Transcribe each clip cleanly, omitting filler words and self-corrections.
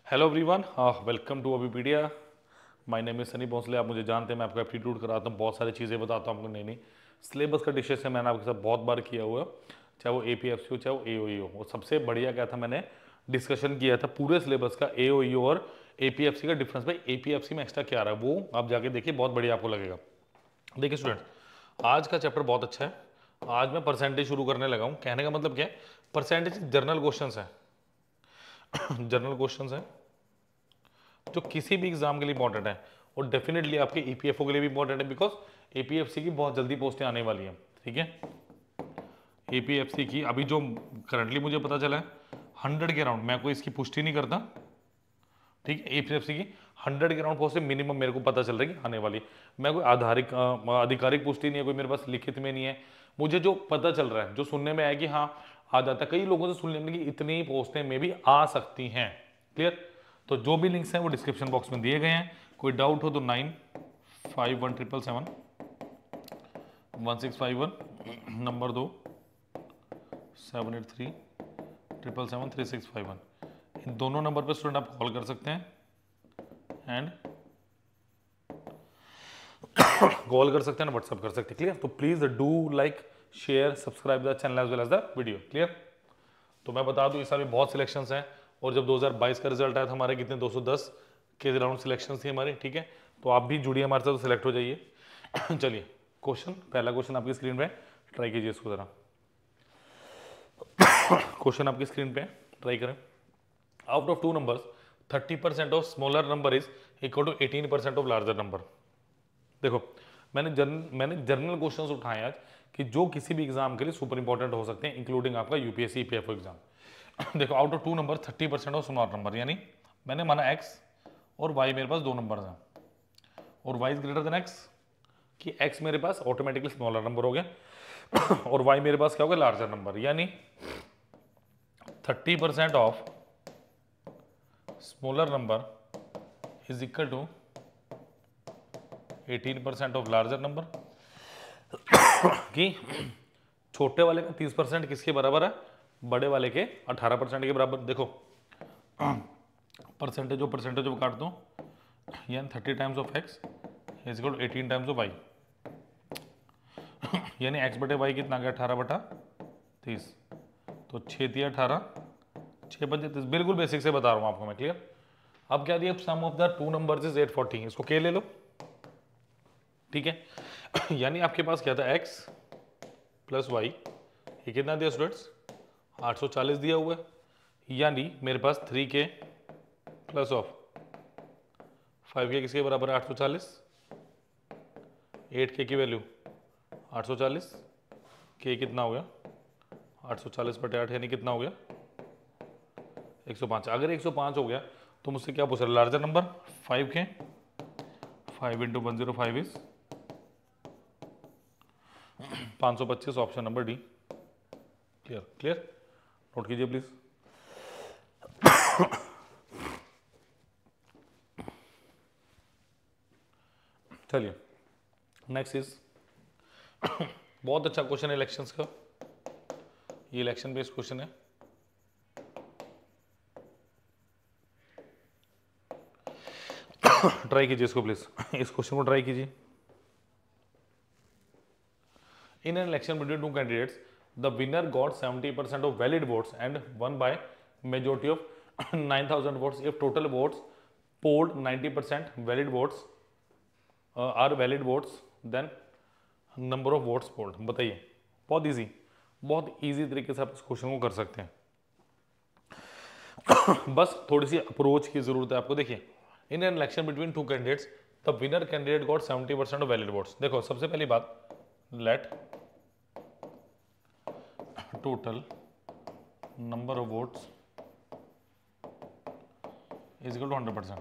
Hello everyone, welcome to Abipedia. My name is Sunny Bhosale. आप मुझे जानते हैं, मैं आपको एप्टीट्यूड कराता हूँ, बहुत सारी चीज़ें बताता हूँ आपको नई नई। सिलेबस का डिस्कशन मैंने आपके साथ बहुत बार किया हुआ है, चाहे वो एपीएफसी हो चाहे वो एओई हो। वो सबसे बढ़िया क्या था, मैंने डिस्कशन किया था पूरे सिलेबस का एओई और एपीएफसी का डिफरेंस। भाई एपीएफसी में एक्स्ट्रा क्या आ रहा है वो आप जाके देखिए, बहुत बढ़िया आपको लगेगा। देखिए स्टूडेंट, आज का चैप्टर बहुत अच्छा है। आज मैं परसेंटेज शुरू करने लगा हूँ। कहने का मतलब क्या है, परसेंटेज जर्नल क्वेश्चन है। जनरल क्वेश्चन है जो किसी भी एग्जाम के लिए इंपॉर्टेंट है, और डेफिनेटली आपके ईपीएफओ के लिए भी इंपॉर्टेंट है, बिकॉज एपीएफसी की बहुत जल्दी पोस्टें आने वाली हैं। ठीक है, एपीएफसी की अभी जो करंटली मुझे पता चला है 100 के अराउंड, मैं कोई इसकी पुष्टि नहीं करता। ठीक है, एपीएफसी की 100 के अराउंड पोस्टें मिनिमम मेरे को पता चल रही है कि आने वाली। मैं कोई आधिकारिक पुष्टि नहीं है, कोई मेरे पास लिखित में नहीं है। मुझे जो पता चल रहा है, जो सुनने में आया कि हाँ आ जाता है, कई लोगों से सुनने में कि इतनी पोस्टें में भी आ सकती हैं। क्लियर? तो जो भी लिंक्स हैं वो डिस्क्रिप्शन बॉक्स में दिए गए हैं। कोई डाउट हो तो 9517771651, नंबर 2 783 777 3651, इन दोनों नंबर पर स्टूडेंट आप कॉल कर सकते हैं एंड कॉल कर सकते हैं, व्हाट्सअप कर सकते हैं। क्लियर? तो please do like, share, subscribe the channel as well as the video. Clear? तो मैं बता दूं, इस साल में बहुत सिलेक्शंस हैं, और जब 2022 का रिजल्ट आया था हमारे कितने 210 के राउंड सिलेक्शंस थी हमारी। ठीक है, तो आप भी जुड़िए हमारे साथ, तो सिलेक्ट हो जाइए। चलिए क्वेश्चन, पहला क्वेश्चन आपकी स्क्रीन पे, ट्राई कीजिए इसको जरा। क्वेश्चन आपकी स्क्रीन पे, ट्राई करें। Out of two numbers 30% of smaller number is equal to 18% of larger number. देखो, मैंने जर्नल क्वेश्चंस उठाए आज कि जो किसी भी एग्जाम के लिए सुपर इंपॉर्टेंट हो सकते हैं, इंक्लूडिंग आपका यूपीएससी ईपीएफओ एग्जाम। देखो, out of two number 30% of smaller number, यानी मैंने माना एक्स और वाई मेरे पास दो नंबर हैं, और y is greater than x, कि एक्स मेरे पास ऑटोमेटिकली स्मॉलर नंबर हो गया और वाई मेरे पास क्या हो गया, लार्जर नंबर। यानी 30% of smaller number is equal to 18% of larger number, कि छोटे वाले का 30% किसके बराबर है, बड़े वाले के 18% के बराबर। देखो परसेंटेज ऑफ काट दो, यानी 30 times of x is equal to 18 times of y, यानी एक्स बटे वाई कितना गया, 18/30। तो 6 दिया 18, 6/30, बिल्कुल बेसिक से बता रहा हूँ आपको मैं। क्लियर? अब क्या दिया, sum of the two numbers is 840, इसको के ले लो। ठीक है, यानी आपके पास क्या था, एक्स प्लस वाई, ये कितना दिया स्टूडेंट्स, 840 दिया हुआ है। यानी मेरे पास 3k प्लस ऑफ 5k किसके बराबर है, 840। 8k की वैल्यू 840, k कितना हो गया, 840/8, यानी कितना हो गया, 105। अगर 105 हो गया तो मुझसे क्या पूछ रहा है, larger number 5k, 5 into 105 is 525, option number D. Clear? Clear? नोट कीजिए प्लीज। चलिए नेक्स्ट इज बहुत अच्छा क्वेश्चन है इलेक्शंस का, ये इलेक्शन बेस्ड क्वेश्चन है। ट्राई कीजिए इसको प्लीज, इस क्वेश्चन को ट्राई कीजिए। इन an election between two candidates the winner got 70% of valid votes and one by majority of 9000 votes if total votes polled 90% valid votes are valid votes, then number of votes polled. बताइए, बहुत easy तरीके से आप इस question को कर सकते हैं। बस थोड़ी सी अप्रोच की जरूरत है आपको। देखिए, in an election between two candidates the winner candidate got 70% of valid votes. देखो, सबसे पहली बात, let total number of votes is equal to 100%।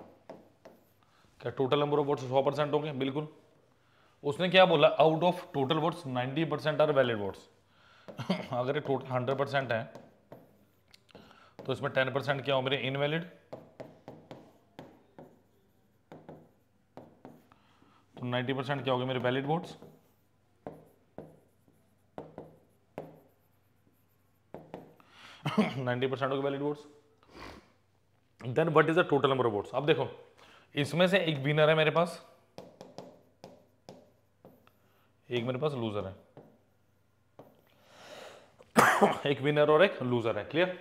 क्या टोटल नंबर ऑफ वोट्स 100% हो गए? बिल्कुल। उसने क्या बोला, out of total votes 90% are valid votes. अगर ये टोटल 100% है तो इसमें 10% क्या हो मेरे, इनवैलिड। तो 90% क्या हो गए मेरे, वैलिड वोट्स। नाइन्टी परसेंट हो गए valid votes. Then what is the total number of votes. अब देखो इसमें से एक विनर है मेरे पास, एक मेरे पास लूजर है, एक विनर और एक लूजर है, clear.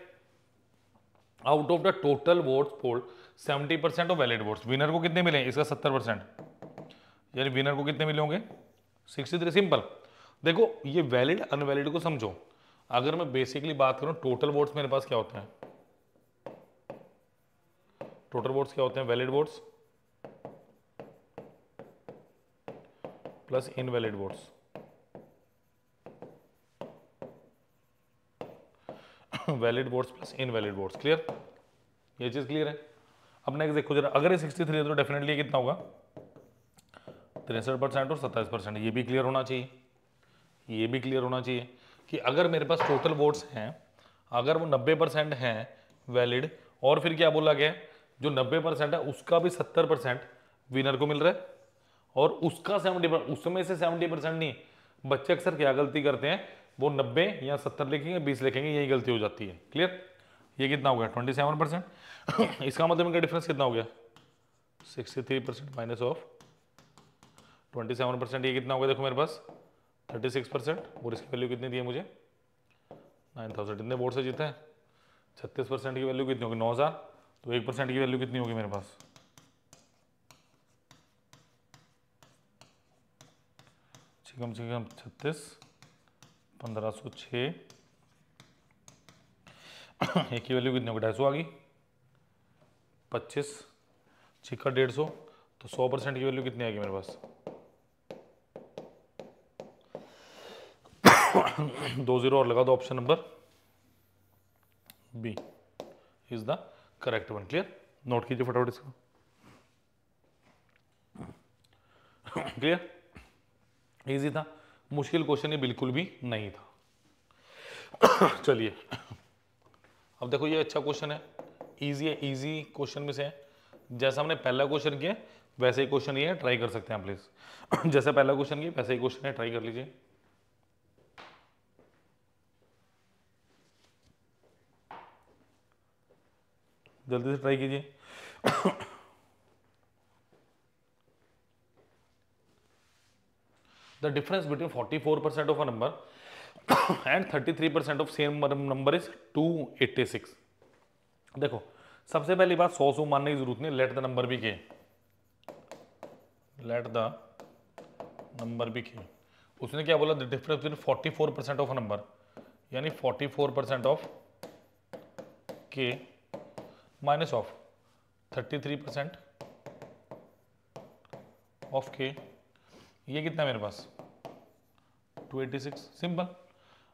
Out of the total votes polled 70% of valid votes, winner को कितने मिले, इसका 70%, यानी विनर को कितने मिले होंगे 63। सिंपल। देखो ये वैलिड अनवैलिड को समझो, अगर मैं बेसिकली बात करूं टोटल वोट्स मेरे पास क्या होते हैं, टोटल वोट्स क्या होते हैं, valid votes plus invalid votes, valid votes plus invalid votes, clear, ये चीज क्लियर है। अब नेक्स्ट देखो जरा, अगर ये 63 है तो डेफिनेटली कितना होगा 63% और 27%, ये भी क्लियर होना चाहिए, ये भी क्लियर होना चाहिए कि अगर मेरे पास टोटल वोट्स हैं, अगर वो 90% हैं वैलिड, और फिर क्या बोला गया जो 90% है उसका भी 70% विनर को मिल रहा है, और उसका 70%, उसमें से 70% नहीं। बच्चे अक्सर क्या गलती करते हैं, वो 90 या 70 लिखेंगे, 20 लिखेंगे, यही गलती हो जाती है, क्लियर। ये कितना हो गया 27%। इसका मतलब इनका डिफरेंस कितना हो गया 63% माइनस ऑफ 27%, ये कितना हो गया देखो मेरे पास 36%, और इसकी वैल्यू कितनी दी है मुझे 9000। इतने वोट से जीते हैं, 36% की वैल्यू कितनी होगी 9000, तो 1% की वैल्यू कितनी होगी मेरे पास कम से कम 36, 1506, एक की वैल्यू कितनी होगी 250 आ गई, 25 छिक्का 150, तो 100% की वैल्यू कितनी आएगी मेरे पास 2 0 और लगा दो, option number B is the correct one, clear. नोट कीजिए फटाफट इसको, क्लियर, इजी था, मुश्किल क्वेश्चन ये बिल्कुल भी नहीं था। चलिए अब देखो ये अच्छा क्वेश्चन है, इजी है, इजी क्वेश्चन में से है, जैसा हमने पहला क्वेश्चन किया वैसे ही क्वेश्चन ये है, ट्राई कर सकते हैं आप प्लीज। जैसा पहला क्वेश्चन किया वैसे ही क्वेश्चन है, ट्राई कर लीजिए। जल्दी से ट्राई कीजिए। The difference between 44% of a number and 33% of same number is 286। देखो सबसे पहली बात 100 मानने की जरूरत नहीं, लेट द नंबर बी के, लेट द नंबर बी के। उसने क्या बोला, the difference between 44% of a number, यानी 44% ऑफ के माइनस ऑफ 33% ऑफ के, ये कितना है मेरे पास 286। सिंपल।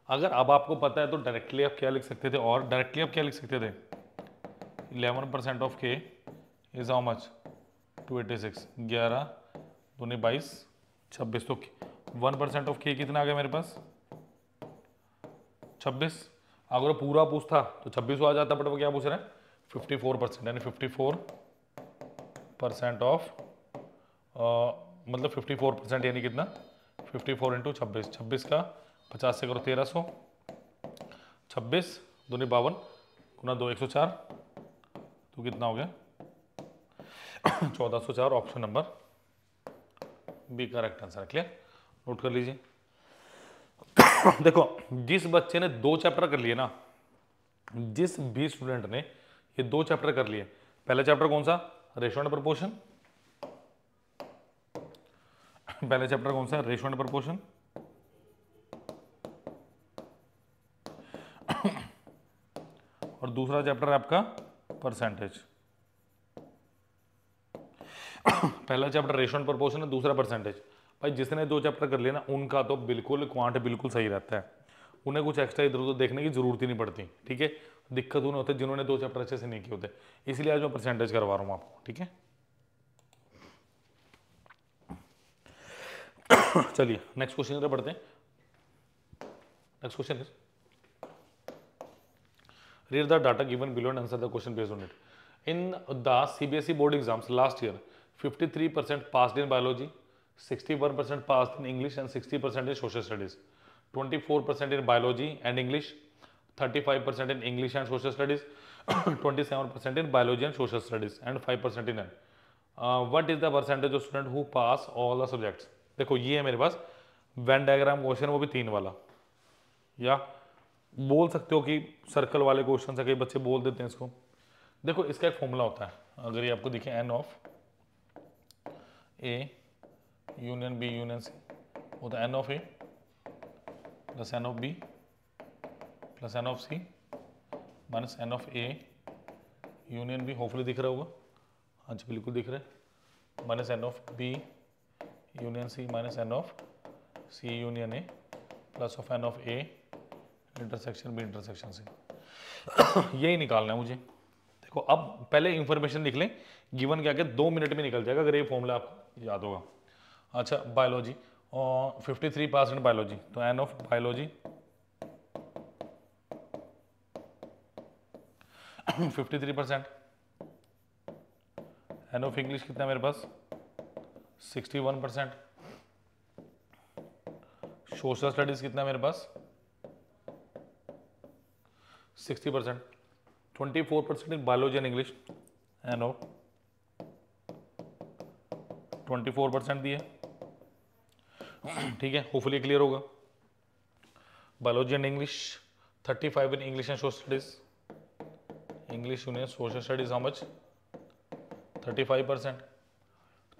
अगर अब आपको पता है तो डायरेक्टली आप क्या लिख सकते थे, और डायरेक्टली आप क्या लिख सकते थे 11% ऑफ के इज हाउ मच 286, 11 दूनी 22 26, तो 1% ऑफ के कितना आ गया मेरे पास 26। अगर पूरा पूछता तो 26 आ जाता, बट वो क्या पूछ रहे हैं 54%, यानी 54% ऑफ मतलब 54% यानी कितना 54 इंटू 26, 26 का 50 से करो 1300, 26 दूनी 52 गुना 2 104, तो कितना हो गया 1404, option number B correct answer, clear. नोट कर लीजिए। देखो जिस बच्चे ने 2 चैप्टर कर लिए ना, जिस भी स्टूडेंट ने ये 2 चैप्टर कर लिए, पहला चैप्टर कौन सा रेशियो एंड प्रोपोर्शन, पहला चैप्टर कौन सा रेशियो एंड प्रोपोर्शन, और दूसरा चैप्टर है आपका परसेंटेज। पहला चैप्टर रेशियो एंड प्रोपोर्शन है, दूसरा परसेंटेज। भाई जिसने 2 चैप्टर कर लिए ना उनका तो बिल्कुल क्वांट बिल्कुल सही रहता है, उन्हें कुछ एक्स्ट्रा इधर उधर देखने की जरूरत ही नहीं पड़ती, ठीक है। दिक्कत उन्हें होती है जिन्होंने 2 चैप्टर अच्छे से नहीं किए होते, इसलिए आज मैं परसेंटेज करवा रहा हूँ आपको, ठीक है। चलिए नेक्स्ट क्वेश्चन पढ़ते हैं। Next question is read the data given below and answer the question based on it. In the CBSE board exams last year 53% passed in biology, 61% passed in English and 60% in social studies, 24% in biology and English, 35% in English and social studies, 27% in biology and social studies, and 5% in N. What is the percentage of student who pass all the subjects? देखो ये है मेरे पास Venn diagram question, वो भी 3 वाला, या बोल सकते हो कि सर्कल वाले क्वेश्चन से कई बच्चे बोल देते हैं इसको। देखो इसका एक फॉर्मूला होता है, अगर ये आपको दिखे n of A union B union C होता है n of A plus n of B plus n of C minus n of A union B, hopefully दिख रहा होगा, हाँ जी बिल्कुल दिख रहा है, minus n of B union C minus n of C union A plus of n of A intersection B intersection C. यही निकालना है मुझे। देखो अब पहले इंफॉर्मेशन लिख लें, गिवन क्या 2 मिनट में निकल जाएगा अगर ये फॉर्मूला आपको याद होगा। अच्छा बायोलॉजी, और 53% बायोलॉजी, तो n of biology 53%, n of English कितना है मेरे पास 61%, सोशल स्टडीज कितना है मेरे पास 60%, 24% in biology and English, n of 24% दिए, ठीक है, होपफुली क्लियर होगा। Biology and English 35 in English and social studies, English union social studies how much 35%,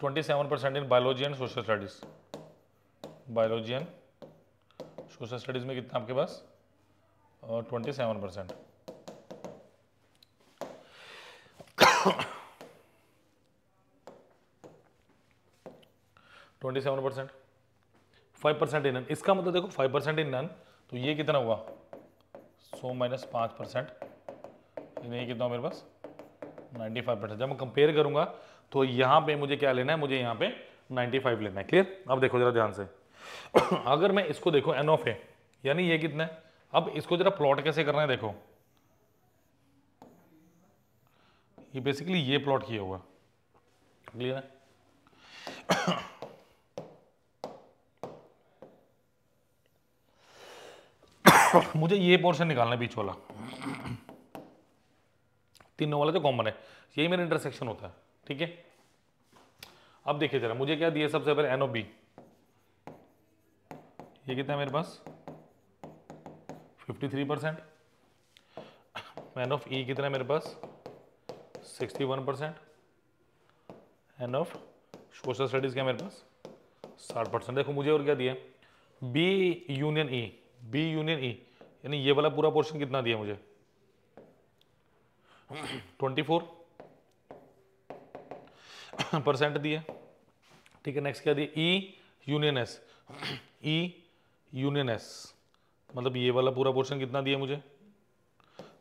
27% in biology and social studies, biology and social studies में कितना आपके पास 27%। %, 5% इन none, इसका मतलब देखो 5% इन नन, तो ये कितना हुआ 100 माइनस 5%, ये कितना हुआ मेरे पास 95%। जब मैं कंपेयर करूंगा तो यहाँ पे मुझे क्या लेना है, मुझे यहाँ पे 95 लेना है। क्लियर? अब देखो जरा ध्यान से, अगर मैं इसको देखो एन ऑफ ए, यानी ये कितना है, अब इसको जरा प्लॉट कैसे करना है, देखो ये बेसिकली ये प्लॉट किया हुआ, क्लियर है? मुझे ये पोर्शन निकालना है बीच वाला, तीनों वाला जो कॉमन है, यही मेरा इंटरसेक्शन होता है, ठीक है। अब देखिए जरा मुझे क्या दिया सबसे पहले एन ऑफ बी, ये कितना है मेरे पास 53%, एन ऑफ ई कितना है मेरे पास 61%, एन ऑफ सोशल स्टडीज क्या मेरे पास 60%। देखो मुझे और क्या दिया बी यूनियन ई, बी यूनियन ई, यानी ये वाला पूरा पोर्शन कितना दिया मुझे 24% दिया, ठीक है। नेक्स्ट क्या दिया E union S, E union S, मतलब ये वाला पूरा पोर्शन कितना दिया मुझे,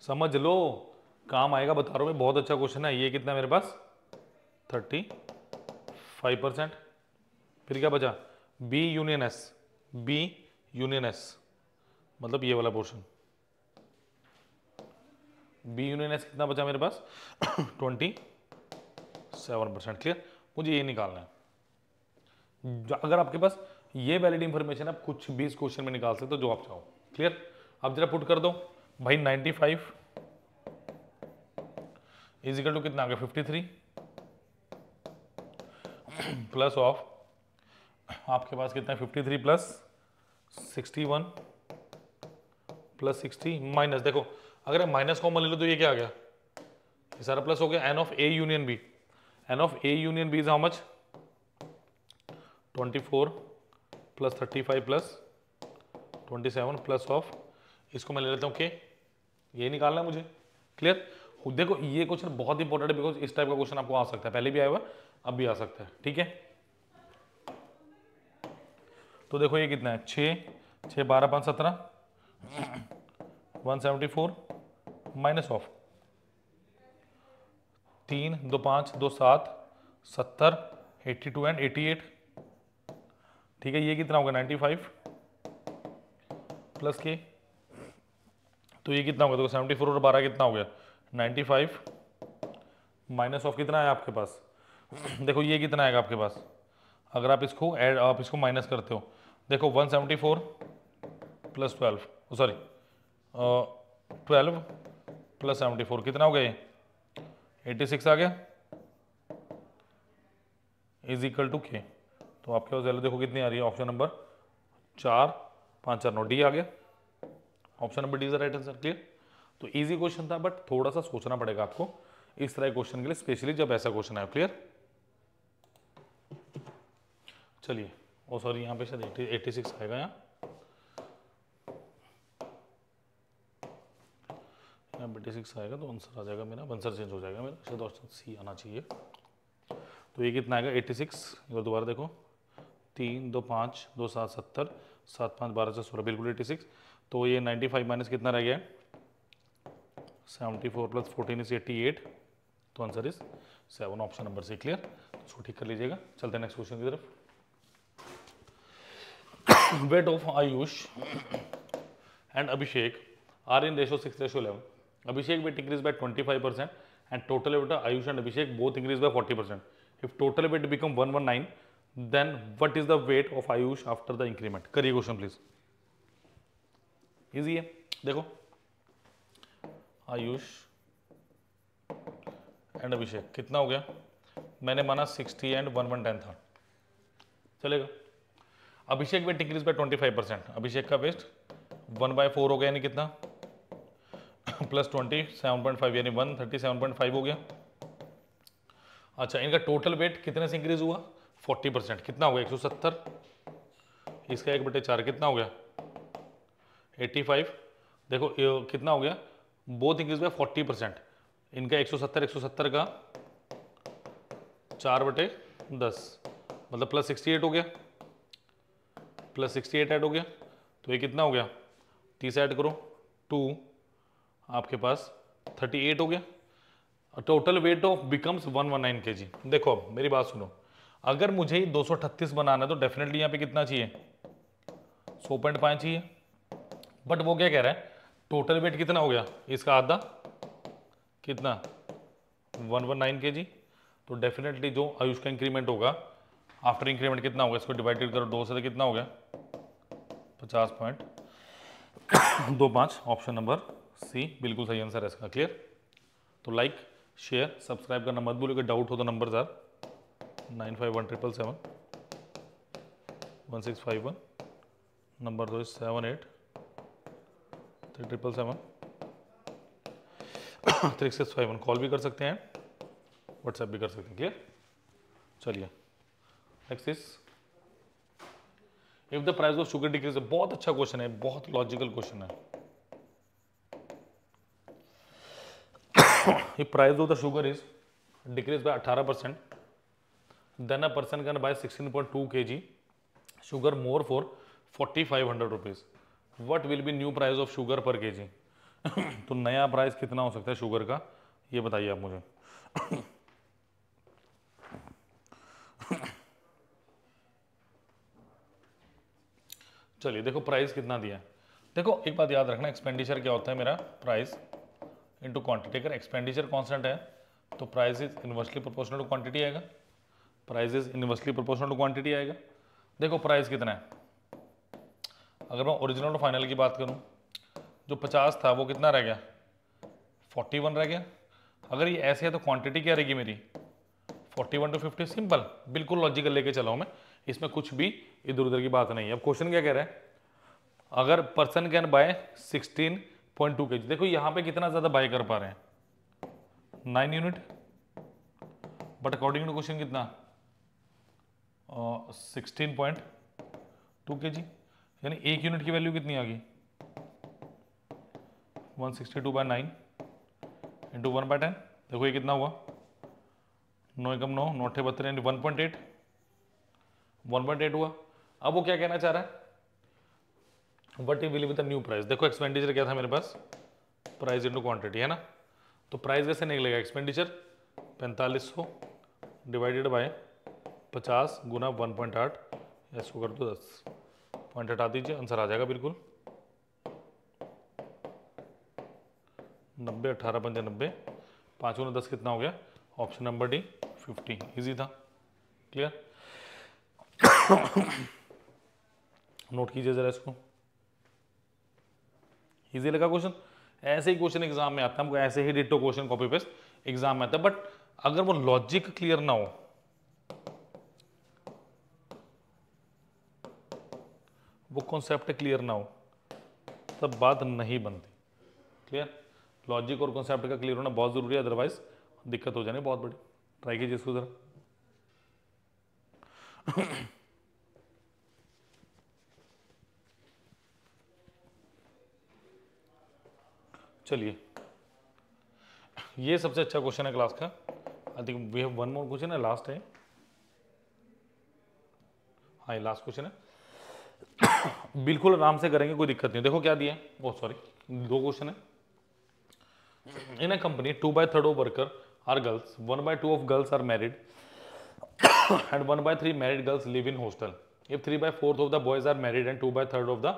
समझ लो काम आएगा, बता रहा हूं मैं, बहुत अच्छा क्वेश्चन है। ये कितना मेरे पास 35%, फिर क्या बचा B union S, B union S मतलब ये वाला पोर्शन, बी यूनियन एस कितना बचा मेरे पास 27%। क्लियर? मुझे ये निकालना है। अगर आपके पास ये वैलिड इंफॉर्मेशन आप कुछ भी इस क्वेश्चन में निकाल सकते हो जो आप चाहो। क्लियर? अब जरा पुट कर दो भाई, 95 इज इक्वल टू कितना आ गया 53 प्लस ऑफ आपके पास कितना है 53 प्लस 61 प्लस 60 माइनस, देखो अगर माइनस कॉमन ले लो तो ये क्या आ गया, ये सारा प्लस हो गया, n of A union B, n of A union B is how much 24 plus 35 plus 27 plus of, इसको मैं ले लेता हूँ के, ये निकालना है मुझे। क्लियर? देखो ये क्वेश्चन बहुत इंपॉर्टेंट है, बिकॉज इस टाइप का क्वेश्चन आपको आ सकता है, पहले भी आया हुआ अब भी आ सकता है, ठीक है। तो देखो ये कितना है 6 6 12 5 17 174 माइनस ऑफ 3 2 5 2 7 70 82 एंड 88, ठीक है। ये कितना होगा 95 प्लस के, तो ये कितना होगा, देखो 74 और 12 कितना हो गया 95 माइनस ऑफ कितना है आपके पास देखो ये कितना आएगा आपके पास, अगर आप इसको ऐड आप इसको माइनस करते हो, देखो 174 प्लस 12 सॉरी 12 प्लस 74 कितना हो गया ये? 86 आ गया, इज इक्वल टू के। तो आपके पास वैल्यू देखो कितनी आ रही है, ऑप्शन नंबर 4 5 4 9 डी आ गया। Option number D is the right answer. Clear? तो इजी क्वेश्चन था, बट थोड़ा सा सोचना पड़ेगा आपको इस तरह क्वेश्चन के लिए, स्पेशली जब ऐसा क्वेश्चन आए। क्लियर? चलिए, ओ सॉरी यहाँ पे शायद 86 आएगा, यहाँ यहाँ 86 आएगा तो आंसर आ जाएगा मेरा, आंसर चेंज हो जाएगा मेरा, शायद ऑप्शन सी आना चाहिए। तो ये कितना आएगा 86, एक दोबारा देखो, 3 2 5 2 7 70 7 5 12 से 16, बिल्कुल 86। तो ये 95 माइनस कितना रह गया है, 74 प्लस 14 इज 88, तो answer is 7, option number C. Clear? तो इसको ठीक कर लीजिएगा। चलते हैं नेक्स्ट क्वेश्चन की तरफ। Weight of Ayush and Abhishek are in ratio 6:11. Abhishek weight increased by 25% and total weight of Ayush and Abhishek both increased by 40%. If total weight become 119, then what is the weight of Ayush after the increment? करिए question please. Easy है, देखो Ayush and अभिषेक कितना हो गया, मैंने माना 60 and 110 था, चलेगा। अभिषेक वेट इंक्रीज बाय 25%, अभिषेक का वेस्ट 1/4 हो गया, यानी कितना प्लस 27.5 यानी 137.5 हो गया। अच्छा, इनका टोटल वेट कितने से इंक्रीज हुआ, 40%, कितना हो गया 170, इसका 1/4 कितना हो गया 85। देखो कितना हो गया, बोथ इंक्रीज बाय 40%, इनका 170 का 4/10 मतलब प्लस 68 हो गया, प्लस 68 ऐड हो गया, तो ये कितना हो गया 30 ऐड करो 2, आपके पास 38 हो गया। Total weight of becomes 119 kg। देखो अब मेरी बात सुनो, अगर मुझे ही 238 बनाना है तो डेफिनेटली यहाँ पे कितना चाहिए 100.5 चाहिए, बट वो क्या कह रहा है टोटल वेट कितना हो गया, इसका आधा कितना 119 kg। तो डेफिनेटली जो आयुष का इंक्रीमेंट होगा आफ्टर इंक्रीमेंट कितना होगा, इसको डिवाइडेड करो 2 से तो कितना हो गया 50.25, ऑप्शन नंबर सी बिल्कुल सही आंसर है इसका। क्लियर? तो लाइक शेयर सब्सक्राइब करना मत भूलिएगा। डाउट हो तो नंबर 9517771651, नंबर 2 7837773651, कॉल भी कर सकते हैं, व्हाट्सएप भी कर सकते हैं। क्लियर? चलिए next is if the price of sugar decrease, बहुत अच्छा क्वेश्चन है, बहुत लॉजिकल क्वेश्चन है। If price of the sugar is decrease by 18%, then a person can buy 16.2 kg sugar more for 4500 rupees, what will be new price of sugar per kg? तो नया price कितना हो सकता है sugar का, ये बताइए आप मुझे। चलिए देखो प्राइस कितना दिया है, देखो एक बात याद रखना, एक्सपेंडिचर क्या होता है मेरा, प्राइस इनटू क्वांटिटी। अगर एक्सपेंडिचर कांस्टेंट है तो price is inversely proportional to quantity आएगा, price is inversely proportional to quantity आएगा। देखो प्राइस कितना है, अगर मैं ओरिजिनल और फाइनल की बात करूं, जो 50 था वो कितना रह गया 41 रह गया। अगर ये ऐसे है तो क्वांटिटी क्या रहेगी मेरी 41 to 50, सिंपल बिल्कुल लॉजिकल लेके चला हूं मैं, इसमें कुछ भी इधर उधर की बात नहीं है। अब क्वेश्चन क्या कह रहा है, अगर पर्सन कैन बाय 16.2 kg, देखो यहां पे कितना ज्यादा बाय कर पा रहे हैं 9 unit, but according to question कितना 16.2 kg, यानी 1 यूनिट की वैल्यू कितनी आ गई 162/9 इंटू 1/10। देखो ये कितना हुआ 9 एकम 9 9 72 यानी 1.8 हुआ। अब वो क्या कहना चाह रहा है, what will be the new price. देखो एक्सपेंडिचर क्या था मेरे पास, प्राइस इंटू क्वांटिटी है ना, तो प्राइस कैसे निकलेगा, एक्सपेंडिचर 4500 डिवाइडेड बाय 50 गुना 1.8, इसको कर दो 10 पॉइंट हटा दीजिए, आंसर आ जाएगा बिल्कुल 90 18 5 90, 5 गुना 10 कितना हो गया, ऑप्शन नंबर डी 50, इजी था। क्लियर? नोट कीजिए जरा इसको, इजी लगा क्वेश्चन, ऐसे ही क्वेश्चन एग्जाम में आता है, हमको ऐसे ही ditto question copy paste exam में आता है। बट अगर वो लॉजिक क्लियर ना हो, वो कॉन्सेप्ट क्लियर ना हो, तब बात नहीं बनती। क्लियर, लॉजिक और कॉन्सेप्ट का क्लियर होना बहुत जरूरी है, अदरवाइज दिक्कत हो जानी बहुत बड़ी। ट्राई कीजिए इसको जरा। चलिए, ये सबसे अच्छा क्वेश्चन है क्लास का। I think we have one more question है, लास्ट है। हाँ, ये लास्ट क्वेश्चन है। बिल्कुल आराम से करेंगे, कोई दिक्कत नहीं। देखो क्या दिया है, ओ सॉरी, दो क्वेश्चन है। इन a company 2/3 of worker are girls, 1/2 of girls are married and 1/3 married girls live in hostel. If 3/4 of the boys are married and 2/3 of the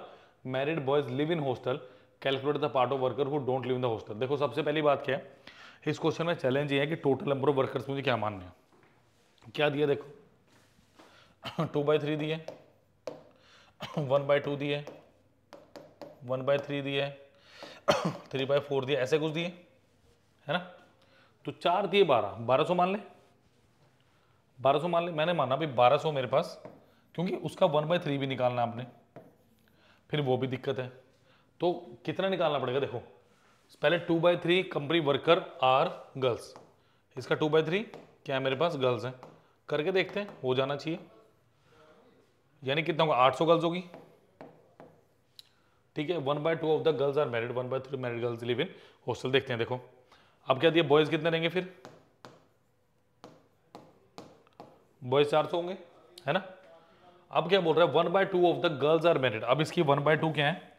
married boys live in hostel, calculate the part of worker who don't live in the hostel. देखो सबसे पहली बात क्या है, इस question में challenge ये है कि टोटल नंबर ऑफ वर्कर्स मुझे क्या मानने हैं। क्या दिया देखो, 2/3 दिए, 1/2 दिए, 1/3 दिए, 3/4 दिए, ऐसे कुछ दिए है ना। तो 4 दिए 12, 1200 मान ले, 1200 मान ले। मैंने माना भाई 1200 मेरे पास, क्योंकि उसका 1/3 भी निकालना आपने, फिर वो भी दिक्कत है। तो कितना निकालना पड़ेगा, देखो पहले 2/3 कंपनी वर्कर आर गर्ल्स, इसका 2/3 क्या है मेरे पास, गर्ल्स हैं। करके देखते हैं, हो जाना चाहिए। यानी कितना होगा, 800 गर्ल्स होगी। ठीक है, 1/2 of the girls are married, 1/3 married girls live in hostel. देखते हैं, देखो अब क्या दिया, बॉयज कितने रहेंगे, फिर बॉयज 400 होंगे, है ना। अब क्या बोल रहा है, 1/2 of the girls are married. अब इसकी 1/2 क्या है,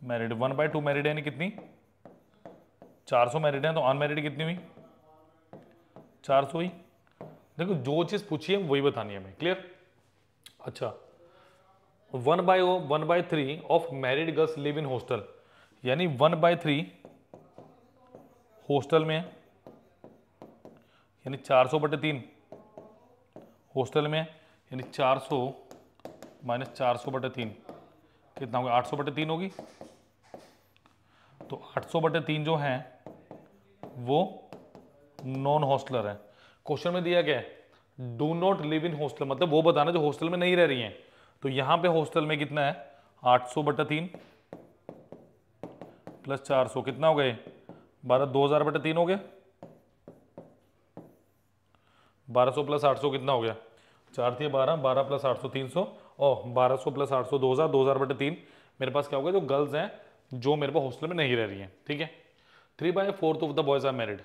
मैरिड। 1/2 मैरिड यानी कितनी, 400 मैरिड है, तो अनमैरिड कितनी हुई, 400 ही। देखो जो चीज पूछी है वही बतानी है हमें। क्लियर। अच्छा, 1/3 of married girls live in hostel, यानी 1/3 हॉस्टल में है, यानी 400/3 हॉस्टल में है, यानी 400 माइनस 400/3 कितना होगा, 800/3 होगी। तो 800/3 जो है वो नॉन हॉस्टलर है। क्वेश्चन में दिया गया है do not live in hostel, मतलब वो बताना जो हॉस्टल में नहीं रह रही हैं। तो यहां पे हॉस्टल में कितना है, 800/3 प्लस 400 कितना हो गए, 2000/3 हो गया। 1200 प्लस 800 कितना हो गया, 4 थी 12, 12 प्लस 800 300, और 1200 प्लस 800 2000, 2000/3 मेरे पास क्या होगा, जो गर्ल्स हैं जो मेरे पास हॉस्टल में नहीं रह रही हैं। ठीक है, 3/4 of the boys are married,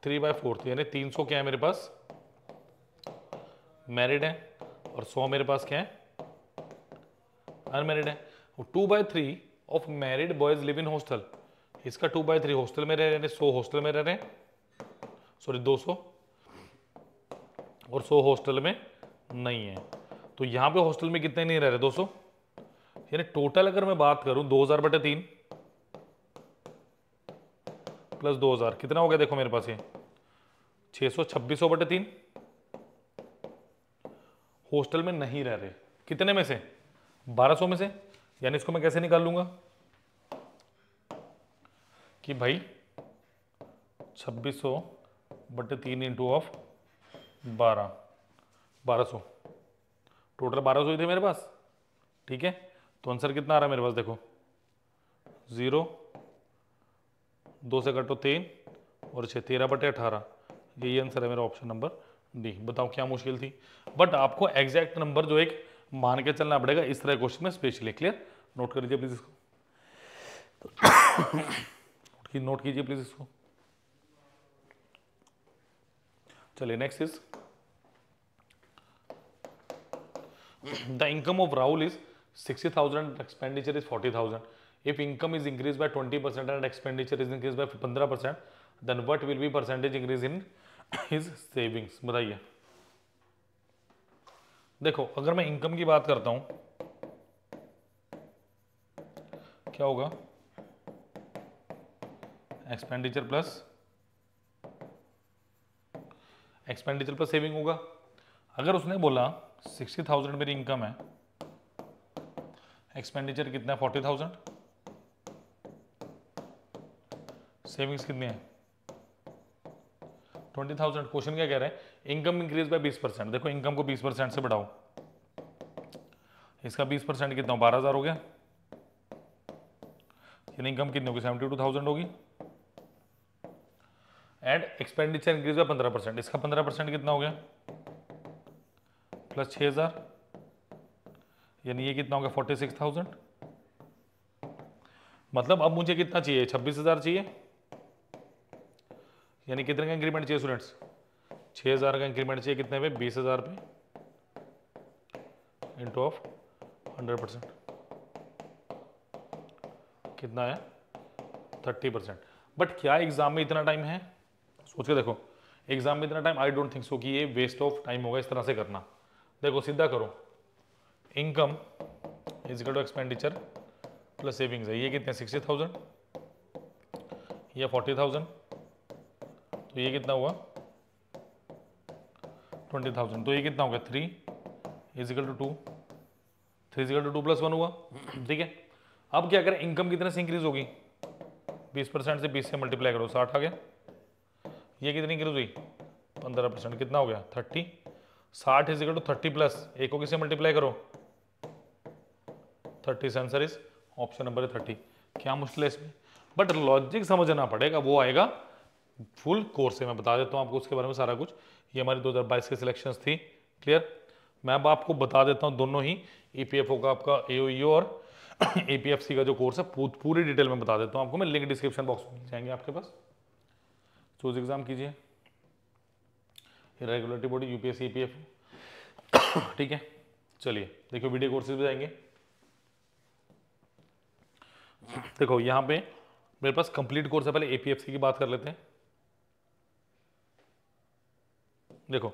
3/4 यानी 300 क्या है मेरे पास, मैरिड है, और 100 मेरे पास क्या है, अनमैरिड है। 2/3 of married boys live in hostel, इसका 2/3 हॉस्टल में रह रहे हैं, 100 हॉस्टल में रह रहे हैं, सॉरी 200, और 100 हॉस्टल में नहीं है। तो यहां पे हॉस्टल में कितने नहीं रह रहे, 200। यानी टोटल अगर मैं बात करूं 2000/3 प्लस 2000 कितना हो गया, देखो मेरे पास ये 600, 2600/3 हॉस्टल में नहीं रह रहे। कितने में से, 1200 में से। यानी इसको मैं कैसे निकाल लूंगा कि भाई 2600/3 इंटू ऑफ 1200, टोटल 1200 ही थे मेरे पास। ठीक है, तो आंसर कितना आ रहा है मेरे पास, देखो 0, 2 से कटो 3 और 6, 13/18। यही आंसर है मेरा, ऑप्शन नंबर डी। बताओ क्या मुश्किल थी, बट आपको एग्जैक्ट नंबर जो एक मान के चलना पड़ेगा इस तरह क्वेश्चन में स्पेशली। क्लियर, नोट कर लीजिए प्लीज इसको, नोट कीजिए प्लीज इसको। चलिए next is the income of Rahul is 60,000, expenditure is 40,000. If income is increased by 20% and expenditure is increased by 15%, then what will be percentage increase in his savings? बताइए। देखो अगर मैं इनकम की बात करता हूं क्या होगा, एक्सपेंडिचर प्लस सेविंग होगा। अगर उसने बोला 60,000 मेरी इनकम है, एक्सपेंडिचर कितना है 40,000, सेविंग्स कितनी है 20,000। क्वेश्चन क्या कह रहे हैं, इनकम इंक्रीज बाय 20%। देखो इनकम को 20% से बढ़ाओ, इसका 20% कितना हो 12,000 हो गया, यानी इनकम कितनी होगी 72,000 होगी। एंड एक्सपेंडिचर इंक्रीज बाय 15%, इसका 15% कितना हो गया प्लस 6,000, यानी ये कितना हो गया 46,000। मतलब अब मुझे कितना चाहिए 26,000 चाहिए, यानी कितने का इंक्रीमेंट चाहिए स्टूडेंट्स 6,000 का इंक्रीमेंट चाहिए, कितने पे 20,000 पे इंटू ऑफ 100%, कितना है 30%। बट क्या एग्जाम में इतना टाइम है, सोच के देखो एग्जाम में इतना time, I don't think so कि ये वेस्ट ऑफ टाइम होगा इस तरह से करना। देखो सीधा करो, income is equal to expenditure plus savings है, ये कितने 60,000 या 40,000, तो ये कितना हुआ 20,000, तो ये कितना हो गया 3 is equal to 2, 3 is equal to 2 plus 1 हुआ। ठीक है, अब क्या करें, इनकम कितने से इंक्रीज होगी 20% से 20 से मल्टीप्लाई करो 60 आ गया, ये कितनी इंक्रीज हुई 15%, कितना हो गया 30, 60 इज इक्वल टू 30 प्लस एक को किससे मल्टीप्लाई करो 30, आंसर इज ऑप्शन नंबर 30। क्या मुश्किल है इसमें, बट लॉजिक समझना पड़ेगा, वो आएगा फुल कोर्स से, मैं बता देता हूँ आपको उसके बारे में सारा कुछ। ये हमारी 2022 की सिलेक्शंस थी, क्लियर। मैं अब आपको बता देता हूँ दोनों ही ईपीएफओ का आपका एओईओ और एपीएफसी का जो कोर्स है पूरी डिटेल में बता देता हूँ आपको मैं, लिंक डिस्क्रिप्शन बॉक्स में जाएंगे आपके पास। चूज एग्जाम कीजिए, रेगुलेटरी बॉडी यूपीएससी ईपीएफओ, ठीक है। चलिए देखो वीडियो कोर्सेज भी जाएंगे। देखो यहाँ पे मेरे पास कंप्लीट कोर्स है, पहले एपीएफसी की बात कर लेते हैं। देखो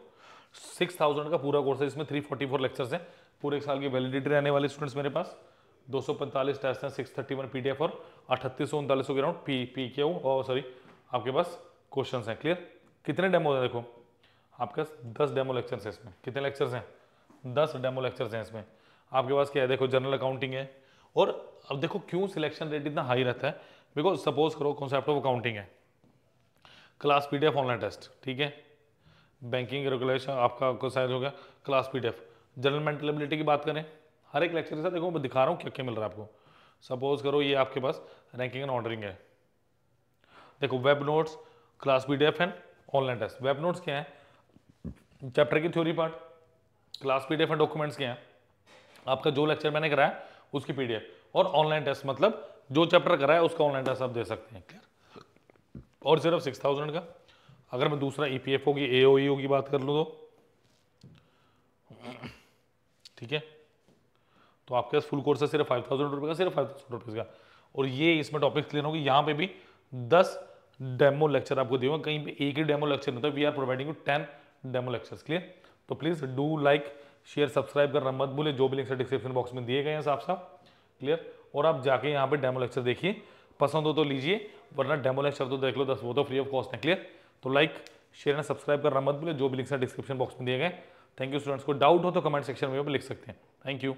6,000 का पूरा कोर्स है, इसमें 344 लेक्चर्स हैं, पूरे एक साल की वैलिडिटी रहने वाले स्टूडेंट्स मेरे पास। 245 टेस्ट हैं, 631 पीडीएफ और 3839 के राउंड पीक्यू और सॉरी आपके पास क्वेश्चंस हैं, क्लियर। कितने डेमो हैं, देखो आपके पास 10 डेमो लेक्चर्स हैं इसमें। कितने लेक्चर्स हैं 10 डेमो लेक्चर्स हैं इसमें। आपके पास क्या है, देखो जनरल अकाउंटिंग है। और अब देखो क्यों सिलेक्शन रेट इतना हाई रहता है, बिकॉज सपोज करो कॉन्सेप्ट ऑफ अकाउंटिंग है, क्लास पीडीएफ ऑनलाइन टेस्ट, ठीक है। बैंकिंग रेगुलेशन आपका साइज हो गया class PDF. General mental ability की बात करें, हर एक लेक्चर के साथ देखो मैं दिखा रहा हूँ क्या क्या मिल रहा है आपको। सपोज करो ये आपके पास रैंकिंग एंड ऑर्डरिंग है, देखो web notes class PDF and online test. Web notes क्या है, चैप्टर की theory part. Class PDF and documents क्या है, आपका जो लेक्चर मैंने कराया उसकी पीडीएफ। और ऑनलाइन टेस्ट मतलब जो चैप्टर कराया उसका ऑनलाइन टेस्ट आप दे सकते हैं, क्लियर। और सिर्फ 6,000 का। अगर मैं दूसरा ईपीएफओ की एओईओ की बात कर लूँ तो ठीक है, तो आपके पास फुल कोर्स है सिर्फ 5,000 रुपये का, सिर्फ 5,000 रुपये का। और ये इसमें टॉपिक क्लियर होगी। यहाँ पे भी 10 डेमो लेक्चर आपको दिए, कहीं पे एक ही डेमो लेक्चर नहीं होता, we are providing you 10 demo lectures, clear. तो please do like share subscribe करना मत भूले, जो भी लिंक डिस्क्रिप्शन बॉक्स में दिए गए हैं साफ साफ, क्लियर। और आप जाके यहाँ पे डेमो लेक्चर देखिए, पसंद हो तो लीजिए, वरना डेमो लेक्चर तो देख लो 10, वो तो फ्री ऑफ कॉस्ट है, क्लियर। तो लाइक शेयर एंड सब्सक्राइब करना मत भूले, जो भी लिंक्स डिस्क्रिप्शन बॉक्स में दिए गए। थैंक यू स्टूडेंट्स, को डाउट हो तो कमेंट सेक्शन में लिख सकते हैं। Thank you.